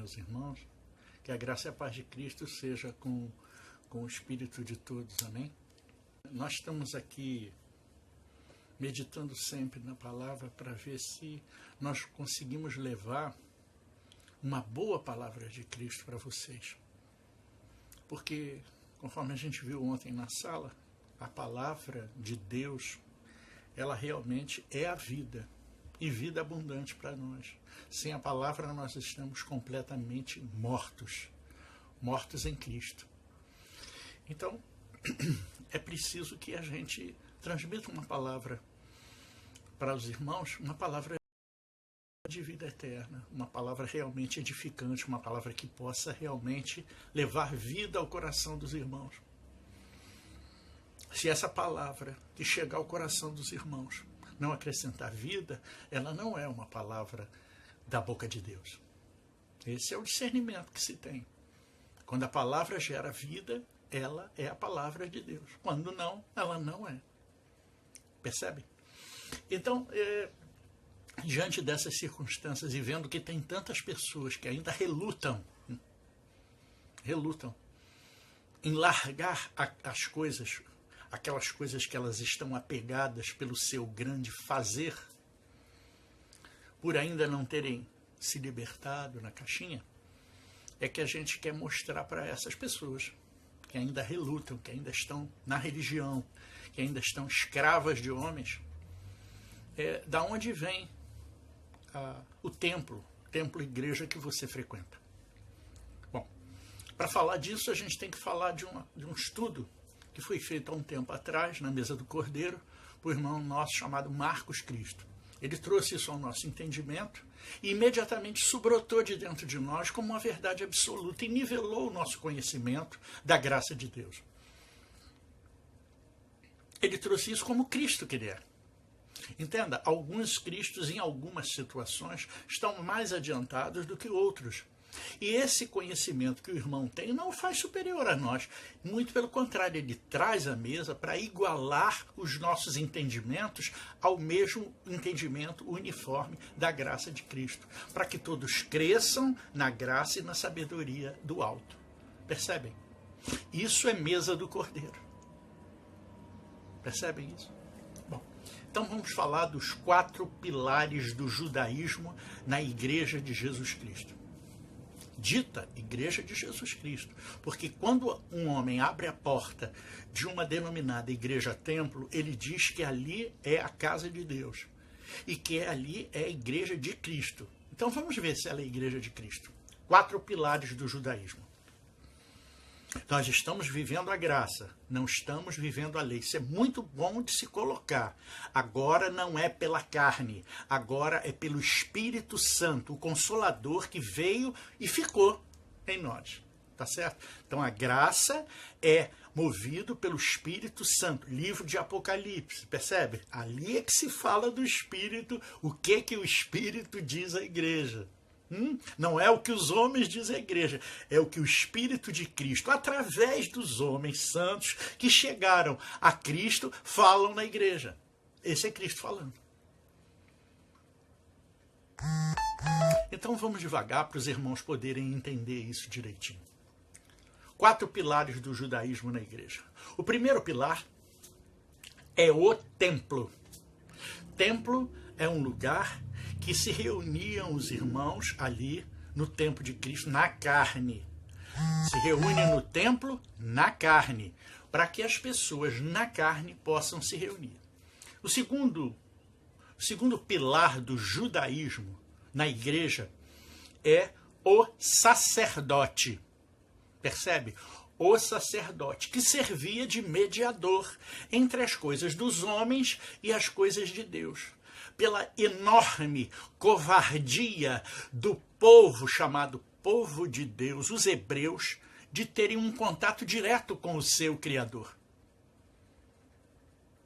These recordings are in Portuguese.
meus irmãos. Que a graça e a paz de Cristo seja com o espírito de todos, amém? Nós estamos aqui meditando sempre na palavra para ver se nós conseguimos levar uma boa palavra de Cristo para vocês. Porque, conforme a gente viu ontem na sala, a palavra de Deus, ela realmente é a vida, e vida abundante para nós. Sem a palavra nós estamos completamente mortos em Cristo. Então, é preciso que a gente transmita uma palavra para os irmãos, uma palavra de vida eterna, uma palavra realmente edificante, uma palavra que possa realmente levar vida ao coração dos irmãos. Se essa palavra que chegar ao coração dos irmãos não acrescentar vida, ela não é uma palavra da boca de Deus. Esse é o discernimento que se tem. Quando a palavra gera vida, ela é a palavra de Deus. Quando não, ela não é. Percebe? Então, diante dessas circunstâncias e vendo que tem tantas pessoas que ainda relutam em largar as coisas, aquelas coisas que elas estão apegadas pelo seu grande fazer, por ainda não terem se libertado na caixinha, é que a gente quer mostrar para essas pessoas que ainda relutam, que ainda estão na religião, que ainda estão escravas de homens, da onde vem o templo igreja que você frequenta. Bom, para falar disso a gente tem que falar de um estudo que foi feito há um tempo atrás, na Mesa do Cordeiro, por um irmão nosso chamado Marcos Cristo. Ele trouxe isso ao nosso entendimento e imediatamente subrotou de dentro de nós como uma verdade absoluta e nivelou o nosso conhecimento da graça de Deus. Ele trouxe isso como Cristo que ele é. Entenda, alguns Cristos em algumas situações estão mais adiantados do que outros. E esse conhecimento que o irmão tem não o faz superior a nós. Muito pelo contrário, ele traz à mesa para igualar os nossos entendimentos ao mesmo entendimento uniforme da graça de Cristo. Para que todos cresçam na graça e na sabedoria do alto. Percebem? Isso é mesa do Cordeiro. Percebem isso? Bom, então vamos falar dos 4 pilares do judaísmo na Igreja de Jesus Cristo. Dita Igreja de Jesus Cristo, porque quando um homem abre a porta de uma denominada igreja-templo, ele diz que ali é a casa de Deus e que ali é a Igreja de Cristo. Então vamos ver se ela é a Igreja de Cristo. 4 pilares do judaísmo. Nós estamos vivendo a graça, não estamos vivendo a lei. Isso é muito bom de se colocar. Agora não é pela carne, agora é pelo Espírito Santo, o Consolador que veio e ficou em nós. Tá certo? Então a graça é movido pelo Espírito Santo. Livro de Apocalipse, percebe? Ali é que se fala do Espírito, o que o Espírito diz à igreja. Não é o que os homens dizem à igreja, é o que o Espírito de Cristo, através dos homens santos que chegaram a Cristo, falam na igreja. Esse é Cristo falando. Então vamos devagar para os irmãos poderem entender isso direitinho. 4 pilares do judaísmo na igreja. O primeiro pilar é o templo. Templo é um lugar que se reuniam os irmãos ali no templo de Cristo, na carne. Se reúnem no templo, na carne, para que as pessoas na carne possam se reunir. O segundo pilar do judaísmo na igreja é o sacerdote. Percebe? O sacerdote, que servia de mediador entre as coisas dos homens e as coisas de Deus. Pela enorme covardia do povo chamado povo de Deus, os hebreus, de terem um contato direto com o seu Criador.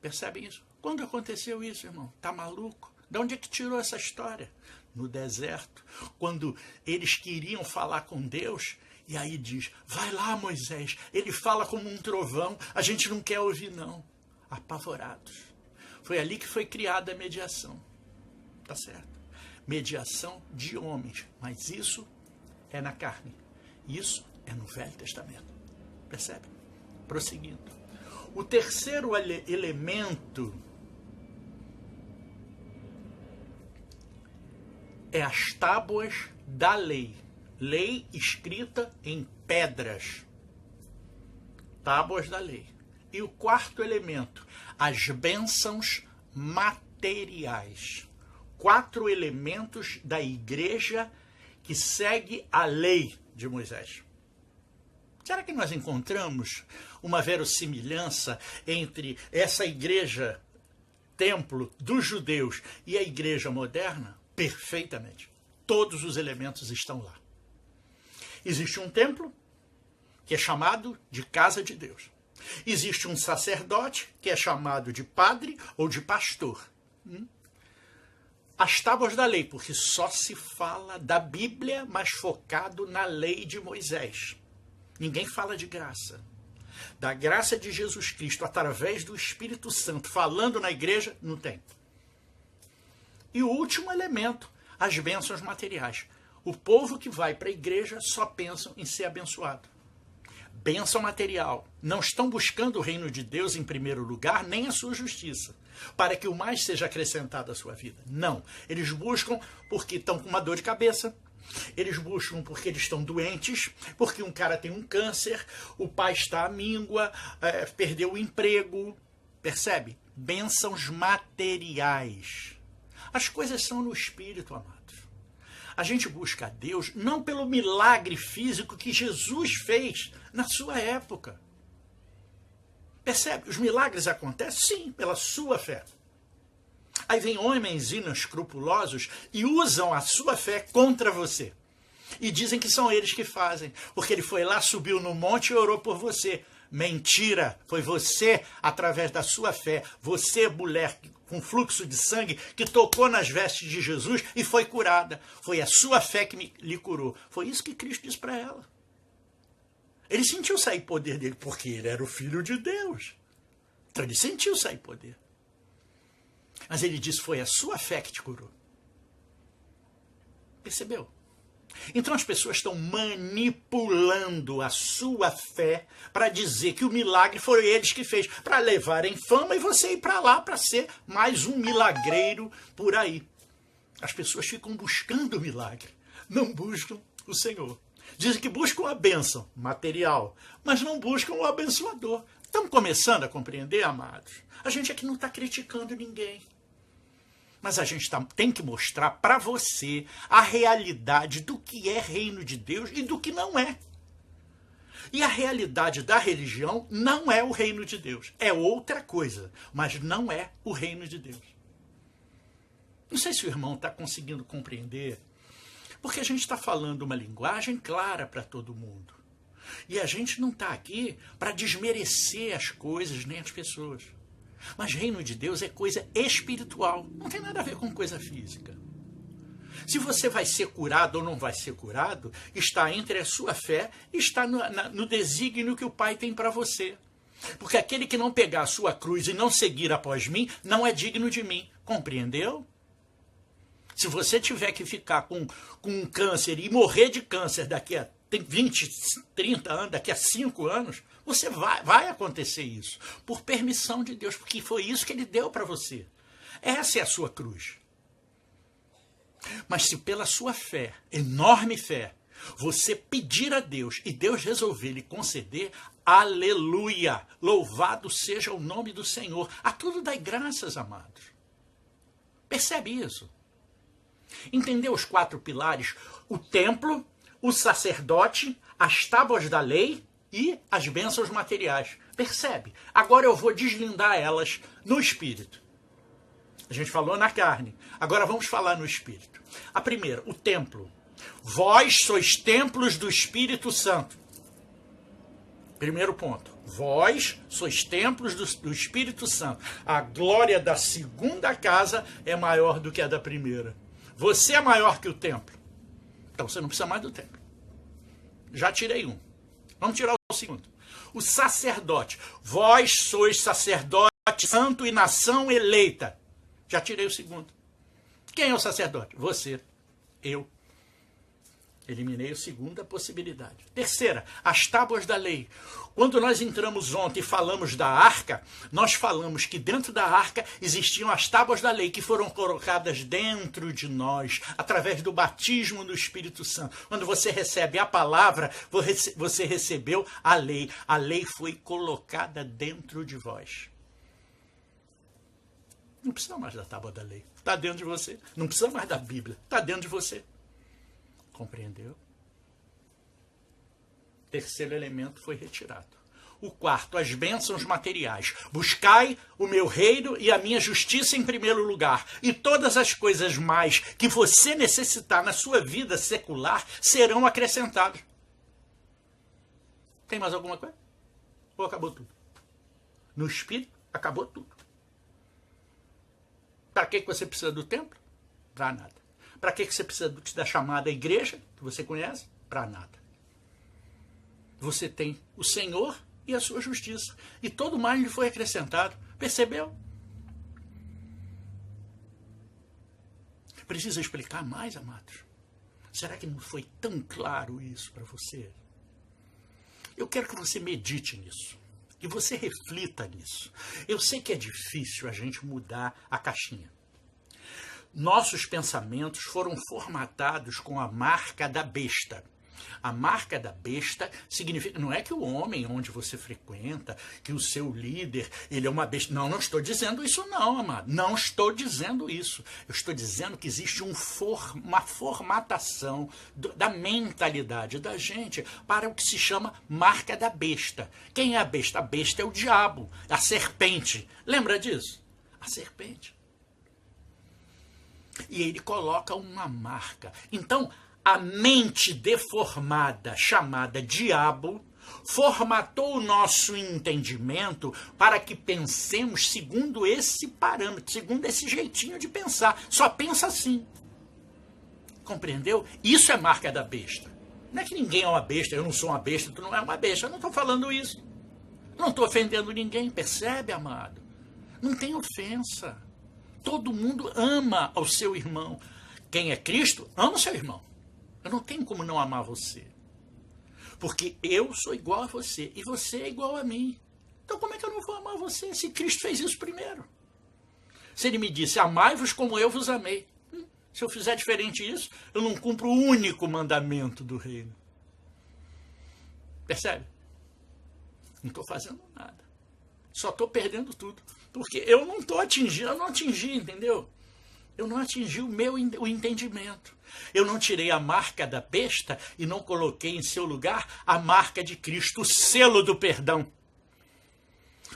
Percebem isso? Quando aconteceu isso, irmão? Tá maluco? De onde é que tirou essa história? No deserto, quando eles queriam falar com Deus, e aí diz, vai lá, Moisés, ele fala como um trovão, a gente não quer ouvir não. Apavorados. Foi ali que foi criada a mediação. Tá certo? Mediação de homens. Mas isso é na carne. Isso é no Velho Testamento. Percebe? Prosseguindo. O terceiro elemento é as tábuas da lei. Lei escrita em pedras. Tábuas da lei. E o quarto elemento, as bênçãos materiais. 4 elementos da igreja que segue a lei de Moisés. Será que nós encontramos uma verossimilhança entre essa igreja, templo dos judeus, e a igreja moderna? Perfeitamente. Todos os elementos estão lá. Existe um templo, que é chamado de casa de Deus. Existe um sacerdote, que é chamado de padre ou de pastor. As tábuas da lei, porque só se fala da Bíblia, mas focado na lei de Moisés. Ninguém fala de graça. Da graça de Jesus Cristo, através do Espírito Santo, falando na igreja, não tem. E o último elemento, as bênçãos materiais. O povo que vai para a igreja só pensa em ser abençoado. Bênção material. Não estão buscando o reino de Deus em primeiro lugar, nem a sua justiça, para que o mais seja acrescentado à sua vida. Não. Eles buscam porque estão com uma dor de cabeça. Eles buscam porque eles estão doentes, porque um cara tem um câncer, o pai está à míngua, perdeu o emprego. Percebe? Bênçãos materiais. As coisas são no espírito, amados. A gente busca a Deus não pelo milagre físico que Jesus fez na sua época. Percebe? Os milagres acontecem, sim, pela sua fé. Aí vem homens inescrupulosos e usam a sua fé contra você. E dizem que são eles que fazem, porque ele foi lá, subiu no monte e orou por você. Mentira! Foi você, através da sua fé, você, mulher com fluxo de sangue, que tocou nas vestes de Jesus e foi curada. Foi a sua fé que lhe curou. Foi isso que Cristo disse para ela. Ele sentiu sair poder dele, porque ele era o Filho de Deus. Então ele sentiu sair poder. Mas ele disse, foi a sua fé que te curou. Percebeu? Então as pessoas estão manipulando a sua fé para dizer que o milagre foi eles que fez, para levarem fama e você ir para lá para ser mais um milagreiro por aí. As pessoas ficam buscando o milagre, não buscam o Senhor. Dizem que buscam a bênção material, mas não buscam o abençoador. Estão começando a compreender, amados? A gente aqui não está criticando ninguém. Mas a gente tem que mostrar para você a realidade do que é reino de Deus e do que não é. E a realidade da religião não é o reino de Deus. É outra coisa, mas não é o reino de Deus. Não sei se o irmão está conseguindo compreender, porque a gente está falando uma linguagem clara para todo mundo. E a gente não está aqui para desmerecer as coisas nem as pessoas. Mas reino de Deus é coisa espiritual, não tem nada a ver com coisa física. Se você vai ser curado ou não vai ser curado, está entre a sua fé e está no desígnio que o Pai tem para você. Porque aquele que não pegar a sua cruz e não seguir após mim, não é digno de mim. Compreendeu? Se você tiver que ficar com um câncer e morrer de câncer daqui a 20, 30 anos, daqui a 5 anos, você vai acontecer isso, por permissão de Deus, porque foi isso que ele deu para você. Essa é a sua cruz. Mas se pela sua fé, enorme fé, você pedir a Deus e Deus resolver lhe conceder, aleluia, louvado seja o nome do Senhor. A tudo dai graças, amados. Percebe isso? Entendeu os 4 pilares? O templo, o sacerdote, as tábuas da lei e as bênçãos materiais. Percebe? Agora eu vou deslindar elas no espírito. A gente falou na carne. Agora vamos falar no espírito. A primeira, o templo. Vós sois templos do Espírito Santo. Primeiro ponto. Vós sois templos do Espírito Santo. A glória da segunda casa é maior do que a da primeira. Você é maior que o templo. Então você não precisa mais do templo. Já tirei um. Vamos tirar o segundo. O sacerdote. Vós sois sacerdote santo e nação eleita. Já tirei o segundo. Quem é o sacerdote? Você. Eu. Eliminei a segunda possibilidade. Terceira, as tábuas da lei. Quando nós entramos ontem e falamos da arca, nós falamos que dentro da arca existiam as tábuas da lei que foram colocadas dentro de nós, através do batismo no Espírito Santo. Quando você recebe a palavra, você recebeu a lei. A lei foi colocada dentro de vós. Não precisa mais da tábua da lei. Está dentro de você. Não precisa mais da Bíblia. Está dentro de você. Compreendeu? Terceiro elemento foi retirado. O quarto, as bênçãos materiais. Buscai o meu reino e a minha justiça em primeiro lugar. E todas as coisas mais que você necessitar na sua vida secular serão acrescentadas. Tem mais alguma coisa? Ou acabou tudo? No Espírito, acabou tudo. Para que você precisa do templo? Para nada. Para que você precisa da chamada igreja, que você conhece? Para nada. Você tem o Senhor e a sua justiça. E todo mais lhe foi acrescentado. Percebeu? Precisa explicar mais, amados? Será que não foi tão claro isso para você? Eu quero que você medite nisso. Que você reflita nisso. Eu sei que é difícil a gente mudar a caixinha. Nossos pensamentos foram formatados com a marca da besta. A marca da besta significa, não é que o homem onde você frequenta, que o seu líder, ele é uma besta. Não, não estou dizendo isso não, amado. Não estou dizendo isso. Eu estou dizendo que existe uma formatação da mentalidade da gente para o que se chama marca da besta. Quem é a besta? A besta é o diabo, a serpente. Lembra disso? A serpente. E ele coloca uma marca. Então, a mente deformada, chamada diabo, formatou o nosso entendimento para que pensemos segundo esse parâmetro, segundo esse jeitinho de pensar. Só pensa assim. Compreendeu? Isso é marca da besta. Não é que ninguém é uma besta, eu não sou uma besta, tu não é uma besta. Eu não estou falando isso. Não estou ofendendo ninguém, percebe, amado? Não tem ofensa. Todo mundo ama ao seu irmão. Quem é Cristo, ama o seu irmão. Eu não tenho como não amar você. Porque eu sou igual a você e você é igual a mim. Então como é que eu não vou amar você se Cristo fez isso primeiro? Se ele me disse, amai-vos como eu vos amei. Se eu fizer diferente disso, eu não cumpro o único mandamento do reino. Percebe? Não estou fazendo nada. Só estou perdendo tudo. Porque eu não estou atingindo, eu não atingi, entendeu? Eu não atingi o entendimento. Eu não tirei a marca da besta e não coloquei em seu lugar a marca de Cristo, o selo do perdão.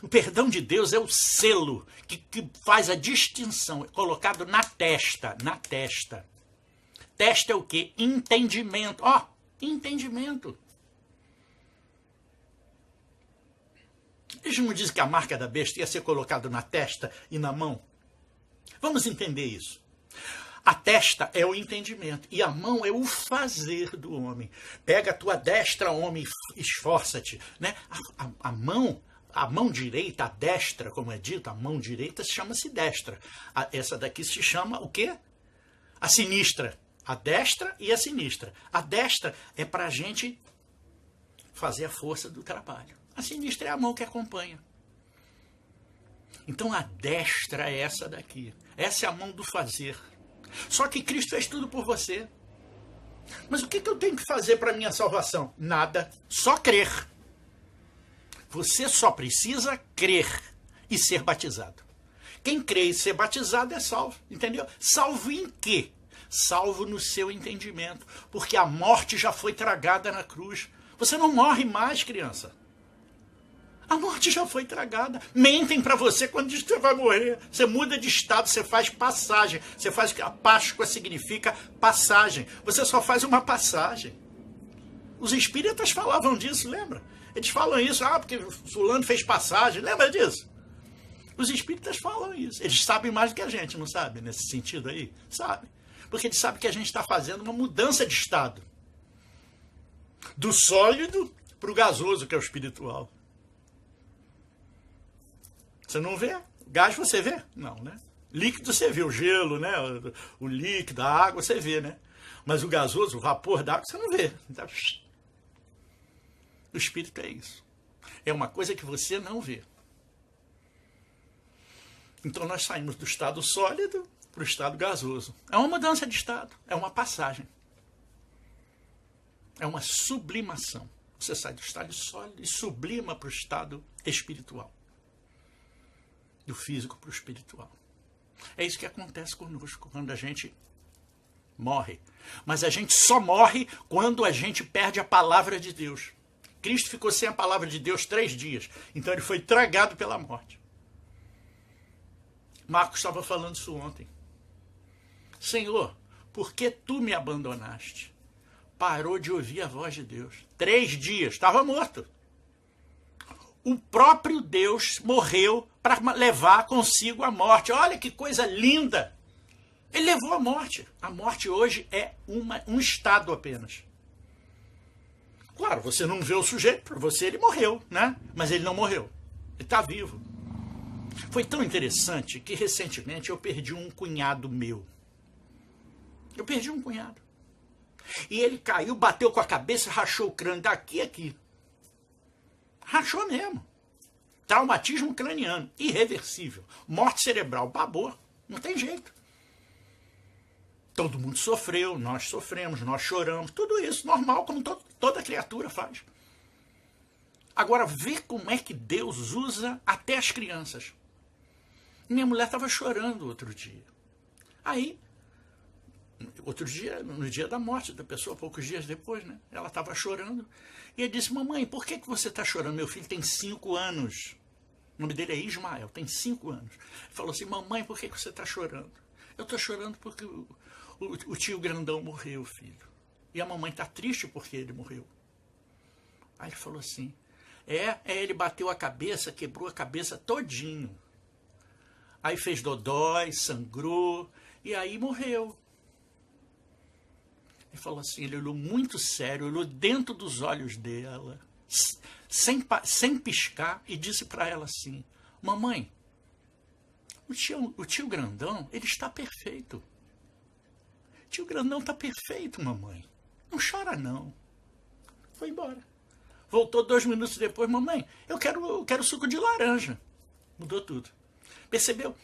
O perdão de Deus é o selo que faz a distinção, colocado na testa, na testa. Testa é o quê? Entendimento. Ó, entendimento. Eles não dizem que a marca da besta ia ser colocada na testa e na mão? Vamos entender isso. A testa é o entendimento e a mão é o fazer do homem. Pega a tua destra, homem, esforça-te. Né? A mão direita, a destra, como é dito, a mão direita chama-se destra. Essa daqui se chama o quê? A sinistra. A destra e a sinistra. A destra é para a gente fazer a força do trabalho. A sinistra é a mão que acompanha. Então a destra é essa daqui. Essa é a mão do fazer. Só que Cristo fez tudo por você. Mas o que eu tenho que fazer para a minha salvação? Nada. Só crer. Você só precisa crer e ser batizado. Quem crê e ser batizado é salvo. Entendeu? Salvo em quê? Salvo no seu entendimento. Porque a morte já foi tragada na cruz. Você não morre mais, criança. A morte já foi tragada. Mentem para você quando diz que você vai morrer. Você muda de estado, você faz passagem. Você faz o que a Páscoa significa passagem. Você só faz uma passagem. Os espíritas falavam disso, lembra? Eles falam isso, porque fulano fez passagem. Lembra disso? Os espíritas falam isso. Eles sabem mais do que a gente, não sabe? Nesse sentido aí? Sabe? Porque eles sabem que a gente está fazendo uma mudança de estado. Do sólido para o gasoso, que é o espiritual. Você não vê? Gás você vê? Não, né? Líquido você vê, o gelo, né? O líquido, a água você vê, né? Mas o gasoso, o vapor d'água, você não vê. O espírito é isso. É uma coisa que você não vê. Então nós saímos do estado sólido para o estado gasoso. É uma mudança de estado, é uma passagem. É uma sublimação. Você sai do estado sólido e sublima para o estado espiritual. Do físico para o espiritual. É isso que acontece conosco quando a gente morre. Mas a gente só morre quando a gente perde a palavra de Deus. Cristo ficou sem a palavra de Deus 3 dias. Então ele foi tragado pela morte. Marcos estava falando isso ontem. Senhor, por que tu me abandonaste? Parou de ouvir a voz de Deus. 3 dias, estava morto. O próprio Deus morreu para levar consigo a morte. Olha que coisa linda! Ele levou a morte. A morte hoje é um estado apenas. Claro, você não vê o sujeito, para você ele morreu, né? Mas ele não morreu. Ele está vivo. Foi tão interessante que recentemente eu perdi um cunhado meu. Eu perdi um cunhado. E ele caiu, bateu com a cabeça, rachou o crânio daqui a aqui. Rachou mesmo. Traumatismo craniano, irreversível. Morte cerebral, babou. Não tem jeito. Todo mundo sofreu, nós sofremos, nós choramos. Tudo isso, normal, como toda criatura faz. Agora, vê como é que Deus usa até as crianças. Minha mulher estava chorando outro dia. Aí, outro dia, no dia da morte da pessoa, poucos dias depois, né? Ela estava chorando. E ele disse, mamãe, por que você está chorando? Meu filho tem 5 anos. O nome dele é Ismael, tem 5 anos. Ele falou assim, mamãe, por que você está chorando? Eu estou chorando porque o tio grandão morreu, filho. E a mamãe está triste porque ele morreu. Aí ele falou assim, ele bateu a cabeça, quebrou a cabeça todinho. Aí fez dodói, sangrou, e aí morreu. Ele falou assim, ele olhou muito sério, olhou dentro dos olhos dela, sem piscar, e disse para ela assim, mamãe, o tio grandão, ele está perfeito. O tio grandão está perfeito, mamãe. Não chora, não. Foi embora. Voltou 2 minutos depois, mamãe, eu quero suco de laranja. Mudou tudo. Percebeu?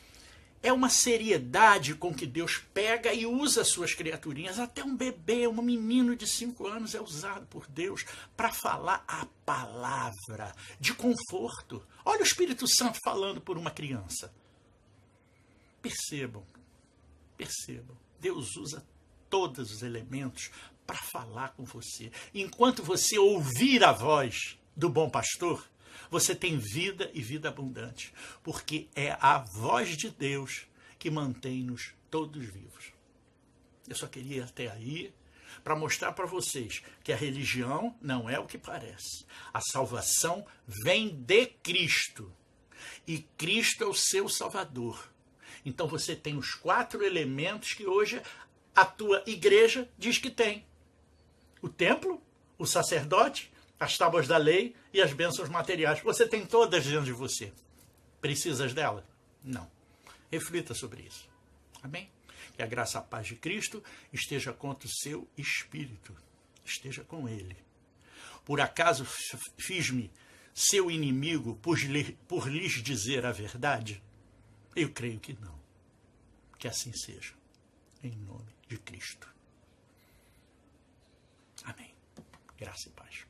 É uma seriedade com que Deus pega e usa as suas criaturinhas. Até um bebê, um menino de 5 anos é usado por Deus para falar a palavra de conforto. Olha o Espírito Santo falando por uma criança. Percebam. Deus usa todos os elementos para falar com você. Enquanto você ouvir a voz do bom pastor, você tem vida e vida abundante, porque é a voz de Deus que mantém-nos todos vivos. Eu só queria ir até aí para mostrar para vocês que a religião não é o que parece. A salvação vem de Cristo, e Cristo é o seu Salvador. Então você tem os 4 elementos que hoje a tua igreja diz que tem. O templo, o sacerdote, as tábuas da lei e as bênçãos materiais. Você tem todas dentro de você. Precisas dela? Não. Reflita sobre isso. Amém? Que a graça e a paz de Cristo esteja contra o seu espírito. Esteja com ele. Por acaso fiz-me seu inimigo por lhes dizer a verdade? Eu creio que não. Que assim seja. Em nome de Cristo. Amém. Graça e paz.